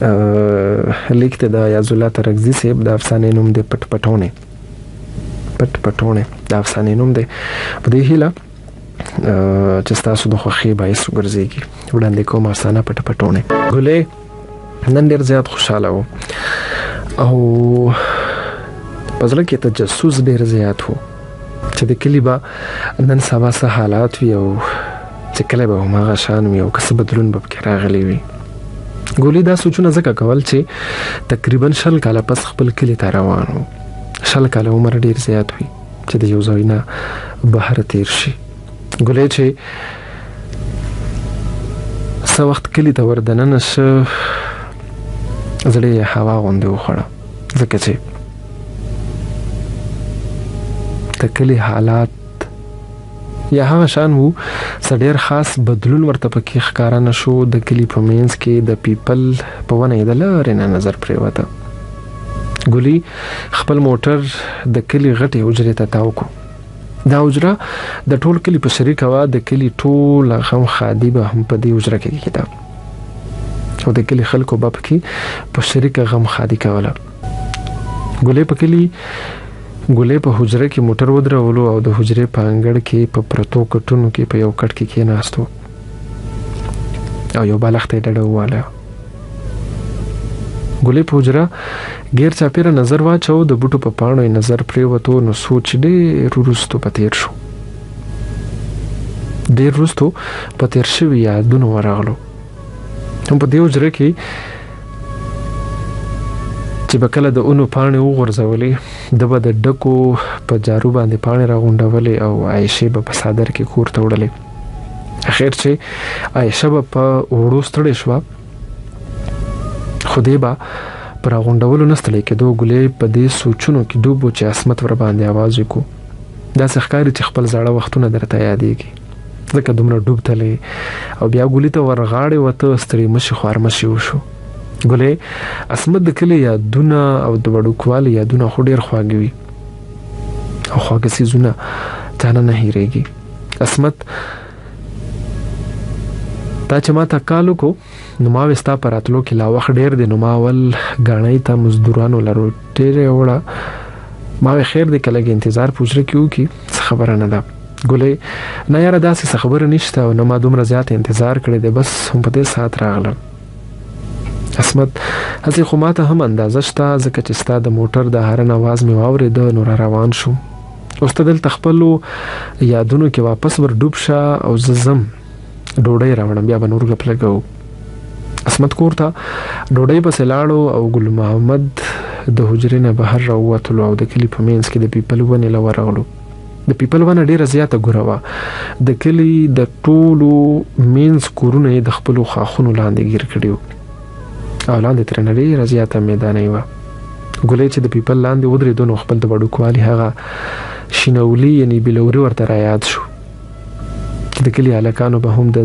لیکته د یاز الله ترکزی صاحب د افسانې نوم دی پټ پټونه د افسانې نوم دی. په دې هیله چې تاسو د خوښي باعث وګرځيږي وړاندې کوم افسانه پټ پټونه. ګلې نن ډېر زیات خوشاله و او پزله کې تجسس ډېر زیات وو چې د کلی با نن سبا سه حالات وي او چې کله به هغه شان وي او کس بدلون به کې راغلي وي. ګولې دا سوچونه ځکه کول چې تقریبا 100 کاله پس خپل کلی ته روان وو. 100 کاله عمر ډېر زیات وي چې د یو ځای نه بهر تیر شي. ګولې چې څو وخت کلی ته وردننه شه زړه هوا غونډه وخړه ځکه چې د کلی حالات یا هغه شان وو سړیر خاص بدلون ورته پکې ښکارا نشو. د کلی په مینس کې د پیپل په ونه د لارې نه نظر پرې وته. ګولي خپل موټر د کلی غټي حجره ته تاو کو. دا حجره د ټول کلی په شریک وا د کلی ټول غم خادي به هم په دې حجره کې کېده او د کلی خلکو به پکې په شریک غم خادي کوله. ګولې په کلی ګولې په حجره کې موټر ودرولو او د حجره په انګړ کې په پرتو کټونو کې په یو کټ کې کېناستو او یو بالښت ډډه واله. ګولې په حجره غیر چاپیره نظر واچو د بوټو په پاڼو نظر پرې وته نو سوچ دې رورستو پتیر شو. ډېر رورستو پتیر شو یادونه ورغلو. هم په دې حجره کې چې بکله د اونو پاڼې وغورځولې د به د ډکو په جارو باندې پاڼې راغونډولې او عایشه به په صادر کې کور ته وړلې. اخر چې عایشه به په وړو ستړې شو خو دې به پر راغونډولو نستلې کېدو. ګلې په دې سوچونو کې ډوبو چې عصمت ور باندې आवाज وکړو. دا ښکاري چې خپل زړه وختونه درته یادېږي ځکه دومره ډوب تلې او بیا ګولې ته ورغاړې وته ستړي مشي خوار مشي وشو. ګولې عصمت د کلی یادونه او د وړوکوالي یادونه خو ډېر خواږه وي او خواږه سيزونه ځان نه هېرېږي. عصمت تا چې ما ته کالو کو نو ما وستا پراتلو کې لا وخت ډېر دی نو ما ول غاڼې ته مزدورانو لرو ډېر وړه ما خیر دې کله انتظار پوښتنه کیو کی خبره نه ده. ګولې نه یاره داسې خبره نشته او نه ما دومره زیات انتظار کړی دی بس هم په دې سات راغلم. عصمت هڅه خو ماته هم اندازه شته ځکه چې ستا د موټر د هارن आवाज مې واورېد نو را روان شو. اوس ته دلته خپلو یادونو کې واپس ور ډوب شه او زم ډوډۍ راوړم بیا به نور غپ لګو. عصمت کور ته ډوډۍ پسې لاړو او ګل محمد د حجرې نه بهر راووتلو او د کلی په مینس کې د پیپل ونې له ورغلو. د پیپل ونه ډیره زیاته ګوره د کلی د ټولو مینس کورونه د خپل خاخونو لاندې گیر کړیو او لاندې ترنه ډیره زیاته میدان و. ګولې چې د پیپل لاندې ودرېدو نو خپل د وړوکوالي هغه شینولي یعنی بلوري ورته را یاد شو. د کلی الکانو به هم د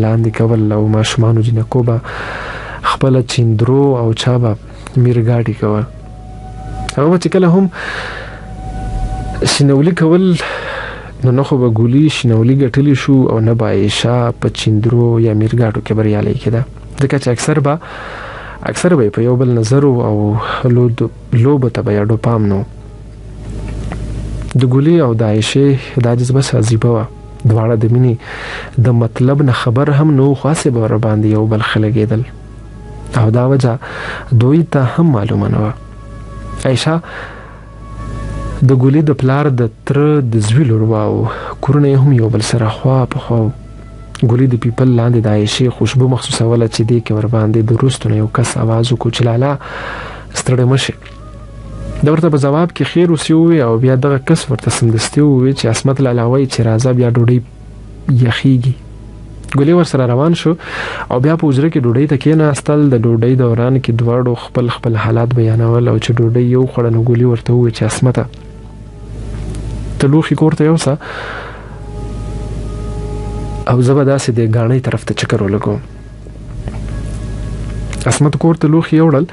لاندې کول او ماشومانو جنکو به خپل چیندرو او چابه میرګاډي کول. هغه چې کله هم شینولي کول نو نه خو به ګولي شینولي ګټلی شو او نه به عایشه په چیندرو یا میرګاډو کې بریالي کېده ځکه چې اکثر به په یو بل نظر او لوب ته به یاډو پام نو. د ګولي او د عایشه د جذبه عجیبه و. دواړه د مینې د مطلب نه خبر هم نو خاصه به ور باندې یو بل خلګېدل او دا وجه دوی ته هم معلومه نه و. عایشه د ګولي د پلار د تر د زویلور واو کورونه هم یو بل سره خوا په خوا. ګولي د پیپل لاندې د عایشه خوشبو محسوسه ولا چې دې کې ور باندې د روستو یو کس आवाज وکړ چې لالا ستړی مشه. دا ورته په جواب کې خیر وسیوي او بیا دغه کس ورته سمدستي وي چې عصمت لالاوي چې راځه بیا ډوډۍ یخیږي. ګولي ور سره روان شو او بیا په وزره کې ډوډۍ ته کېناستل. د ډوډۍ دوران کې دواړو خپل حالات بیانول او چې ډوډۍ یو خوړه نو ګولي ورته وي چې عصمت ته لوخي کوړته یوسه او زبردست د غاڼې طرف ته چکر ولګو. عصمت کوړته لوخي یوړل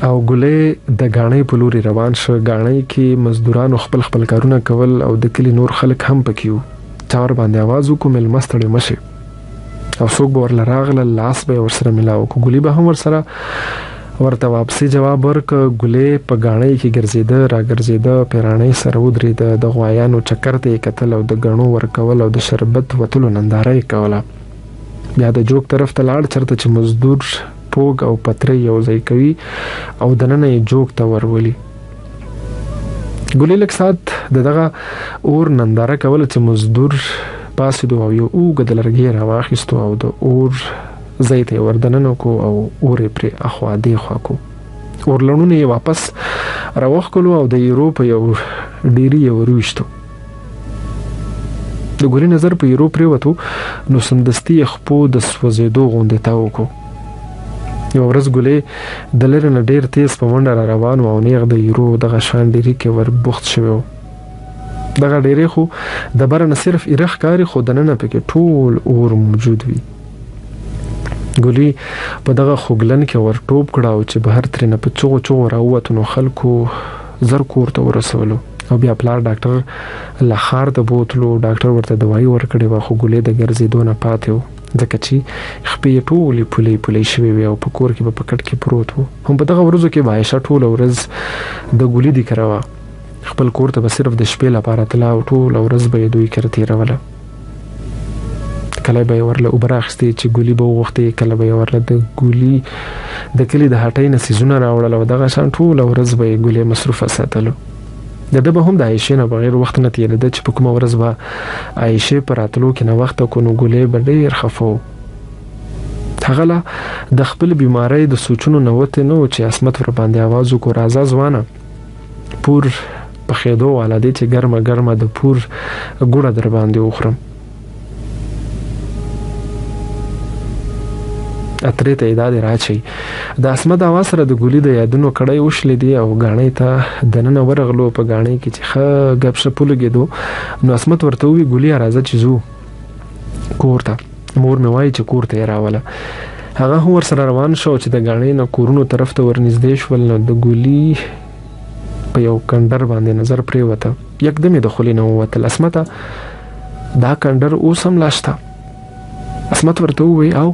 او ګولې د غاڼې په لوري روان شو. غاڼې کې مزدورانو خپل کارونه کول او د کلی نور خلک هم پکې وو. چار باندې आवाज وکړ مل مستړې مشه. او څوک به ورله راغله لاس به ورسره ملاو کو. ګولي به هم ورسره ورته واپسي جواب ورک. ګولې په غاڼې کې ګرځیده را ګرځیده، پیرانې سره ودرېده، د غوایانو چکر ته کتل او د غنو ورکول او د شربت وتلو ننداره کوله. بیا د جوک طرف ته لاړ چرته چې مزدور پوګ او پترې یو ځای کوي او دننه یې جوک ته ورولي. ګولې لږ ساعت دغه اور ننداره کوله چې مزدور پاسېدو او یو اوږد لرګی راواخیستو او د اور ځای ته وردننه کو او اور یې پرې اخوا دېخوا کو. اور لړونه یې واپس راوښکلو او د ایرو په یو ډیري یې ورویشتو. د ګولې نظر په ایرو پرېوتو نو سمدستي یې خپو د سوځېدو غوندې تاو کو. یو ورځ ګولې د لرې نه ډېر تیز په منډه را روان و او نیغ د ایرو دغه شان ډیري کې ور بوخت شوی و. دغه ډیرې خو د بره نه صرف ایره ښکاري خو دننه پکې ټول اور موجود وي. ګولې په دغه خوګلن کې ور ټوپ کړه او چې بهر ترېنه په چغو چغو راووتو نو خلکو زر کور ته ورسولو او بیا پلار ډاکټر له ښار ته بوتلو. ډاکټر ورته دوايي ورکړې وه خو ګولې د ګرځېدو نه پاتې و ځکه چې خپې یې ټولې پولې شوې وې او په کور کې به په کټ کې پروت و. هم په دغه ورځو کې به عایشه ټوله ورځ د ګولې د کره وه. خپل کور ته به صرف د شپې لپاره تله او ټوله ورځ به یې دوی کره تېروله. کله به یې ورله اوبه رااخیستې چې ګولي به وغوښتې، کله به یې ورله د ګولي د کلي د هټۍ نه څیزونه راوړل او دغه شان ټوله ورځ به یې ګولې مصروفه ساتلو. د ده به هم د عایشې نه بغیر وخت نه تېرېده چې په کومه ورځ به عایشې په راتلو کې ناوخته کو نو ګولې به ډېر خفه و. هغه لا د خپل بیمارۍ د سوچونو نه وتې نه و چې عصمت ورباندې آواز وکړو راځه ځوانه پور پخېدو والا دی چې ګرمه ګرمه د پور ګوړه در باندې وخورم. اترې ته یې دا دې راچی. د عصمت آواز سره د ګولي د یادونو کړۍ وشلېدې او غاڼې ته دننه ورغلو. په غاڼې کې چې ښه ګپ شپ ولګېدو نو عصمت ورته وویل ګولي راځه چې ځو کور ته. مور مې وایي چې کور ته یې راوله. هغه هم ورسره روان شو چې د غاڼې نه کورونو طرف ته ورنږدې شول نو د ګولي په یو کندر باندې نظر پرېوته. یکدم یې د خولې نه ووتل عصمته دا کندر اوس هم لا شته. عصمت ورته وویل او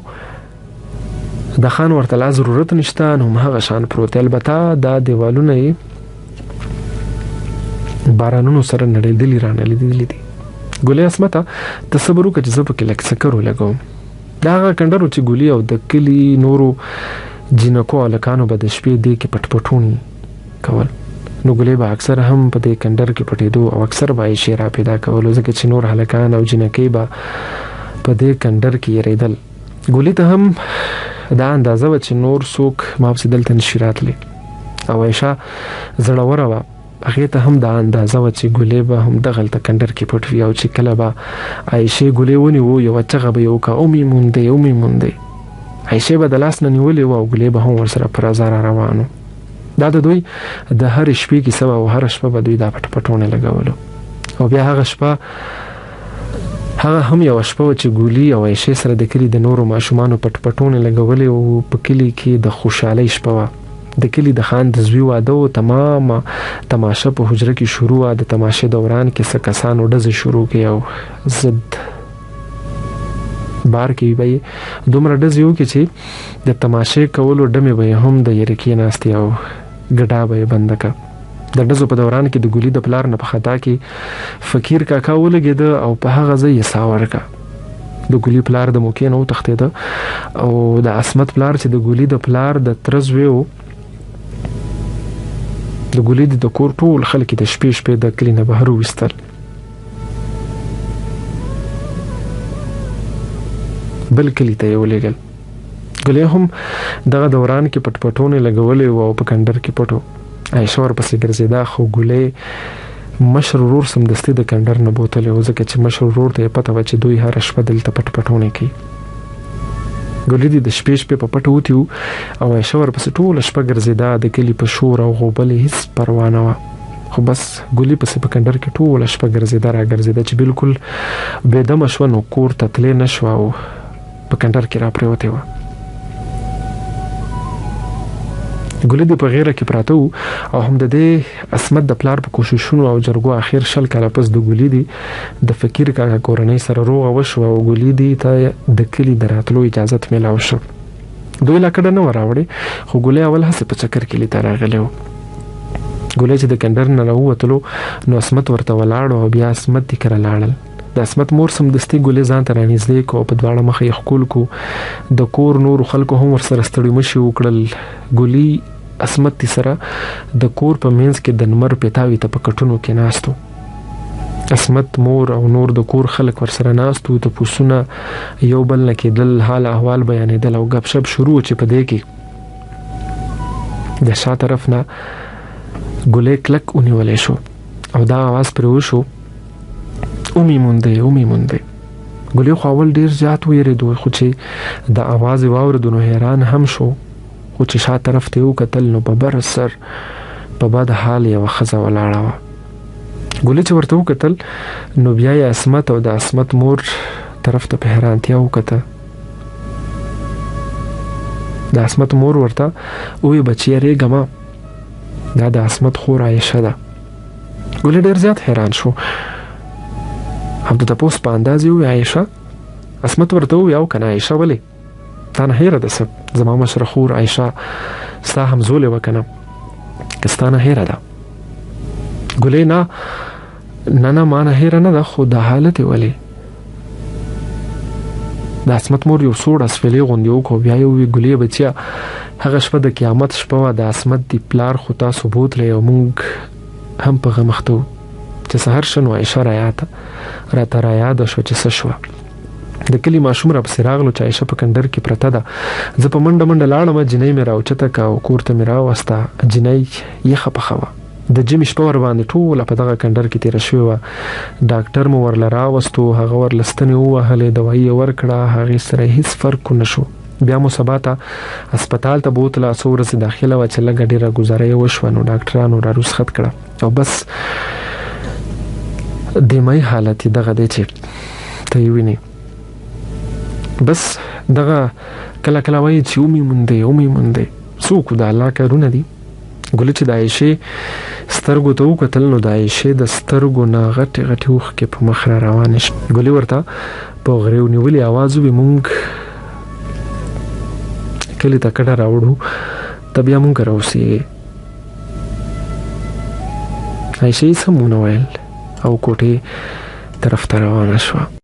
د خان ورته لا ضرورت نشته نو هغه شان پروت. البته دا دیوالونه یې بارانونو سره نړېدلي رانړېدلي دي. ګولې عصمته ته صبر وکړه چې زه پکې لږ څه کر ولګوم. دا هغه کندر و چې ګولي او د کلي نورو جینکو هلکانو به د شپې دې کې پټ پټوني کول. نو ګولې به اکثر هم په دې کندر کې پټېدو او اکثر به یې شی را پیدا کولو ځکه چې نور هلکان او جینکۍ به په دې کندر کې یېرېدل. ګولې ته هم دا اندازه و چې نور څوک ماپسې دلته نشي راتلی او عایشه زړوره وه. هغې ته هم دا اندازه وه چې ګولې به هم دغلته کندر کې پټ وي او چې کله به عایشې ګولې ونیو یوه چغه به یې وکړه او مې موندې او مې موندې. عایشې به د لاس نه نیولې وه او ګولې به هم ورسره په رضا را روانو. دا د دوی د هرې شپې کیسه وه او هره شپه به دوی دا پټ پټونه لګولو. او بیا هغه شپه هغه هم یو شپه و چې ګولي او عایشې سره د کلي د نورو ماشومانو پټ پټونه لګولې او په کلي کې د خوشحالۍ شپه وه. د کلي د خان د زوی واده و. تمامه تماشه په حجره کې شروع وه. د تماشې دوران کې څه کسانو ډزې شروع کړې او ضد بار کې به یې دومره ډزې وکړې چې د تماشې کولو ډمې به یې هم د یېرې کېناستې او ګډا به یې بنده کړه. د ډزو په دوران کې د ګولي د پلار نه په خطا کې فقیر کاکا ولګېده او په هغه ځای یې ساه ورکړه. د ګولي پلار د موقع نه وتښتېده او د عصمت پلار چې د ګولي د پلار د تره زوی و د ګولي د کور ټول خلک د شپې د کلي نه بهر وویستل. بل کلي ته یې ولېږل. ګولي هم دغه دوران کې پټ پټونې لګولې و او په کندر کې پټ و. عایشه ورپسې ګرځېده خو ګولې مشر ورور سمدستي د کندر نه بوتلی و ځکه چې مشر ورور ته یې پته وه چې دوی هره شپه دلته پټ پټونې کوي. ګولې د شپې په پټه وتي وو او عایشه ورپسې ټوله شپه ګرځېده. د کلي په شور او غوبل هېڅ پروا نه وه خو بس ګولې پسې په کندر کې ټوله شپه ګرځېده را ګرځېده چې بالکل بېدمه شوه نو کور ته تلې نه شوه او په کندر کې را پرېوتې وه. ګولې د په غیره کې پراته وو او هم د دې عصمت د پلار په کوششونو او جرګو اخر شل کاله پس د ګولې دی د فقیر کاکا کورنۍ سره روغه وشو او ګولې دی ته د کلی دراتلو اجازه ملاو شو. دوی لا کډه نه وراوړي خو ګولې اول هڅه په چکر کې لیدل راغلی و. ګولې چې د کندر نه راووتلو نو عصمت ورته ولاړ او بیا عصمت دې کړه لاړل. د عصمت مور سم دستي ګولې ځان ته رانږدې کو په دواړه مخې خپل کو د کور نور خلکو هم ورسره ستړي مشي وکړل. ګولې عصمت سره د کور په منځ کې د نمر پتاوي ته په کټونو کې ناستو. عصمت مور او نور د کور خلک ورسره ناستو ته پوسونه یو بل نه کېدل حال احوال بیانېدل او غب شپ شروع چې په دې کې د شا طرف نه ګولې کلک ونیولې شو او دا आवाज پر وشو اومي مونده. ګولې خو اول ډیر زیات ویریدو خو چې د आवाज واورېدو نو حیران هم شو خو چې شا طرف ته وکتل نو په بر سر په بد حال یو خزه ولاړه و. ګولې چې ورته وکتل نو بیا یې عصمت او د عصمت مور طرف ته په حیرانتیا وکته. د عصمت مور ورته وې بچی ریګما دا د عصمت خور عایشه ده. ګولې ډیر زیات حیران شو هم د تاسو په اندازې وې عایشه. عصمت ورته وې او کنه عایشه ولې تا نه هیره ده سب زما مشره خور عایشه ستا همزولې وکنه کستانه هیره ده. ګولې نه ما نه هیره نه ده خو د حالت ولې. د عصمت مور یو سوړ اسفلې غوندې وکړو بیا یې وویل ګولې بچیا هغه شپه د قیامت شپه وه د عصمت دی پلار خو تاسو بوتلی او موږ هم په غم اخته وو چې سهار شنو عایشه راته رایاده شوه چې څه شوه. د کلي ماشوم راپسې راغلو چې عایشه په کندر کې پرته ده. زه په منډه لاړم جنۍ مې راوچته که او کور ته مې راوسته. جنۍ یخه پخه وه د جمعې شپه ور باندې ټوله په دغه کندر کې تېره شوې وه. ډاکټر مو ورله راوستو هغه ورله ستنې ووهلې دوایي یې ورکړه هغې سره هیڅ فرق نه شو. بیا مو سبا ته هسپتال ته بوتله څو ورځې داخله وه چې لږه ډېره ګزاره یې وشوه نو ډاکټرانو را رخصت کړه او بس دماغي حالت یې دغه دی چې ته یې وینې. بس دغه کله وایي چې اومي مونده څوک د الله کارونه دي. ګولې چې د عایشې سترګو ته وکتل نو د عایشې د سترګو نه غټې اوښکې په مخ را روانې شوې. ګولې ورته په غرېو نیولې آواز وویل موږ کلي ته کډه راوړو ته بیا موږ راوسېږې. عایشې هېڅ هم ونه ویل او کوټې طرف ته روانه شوه.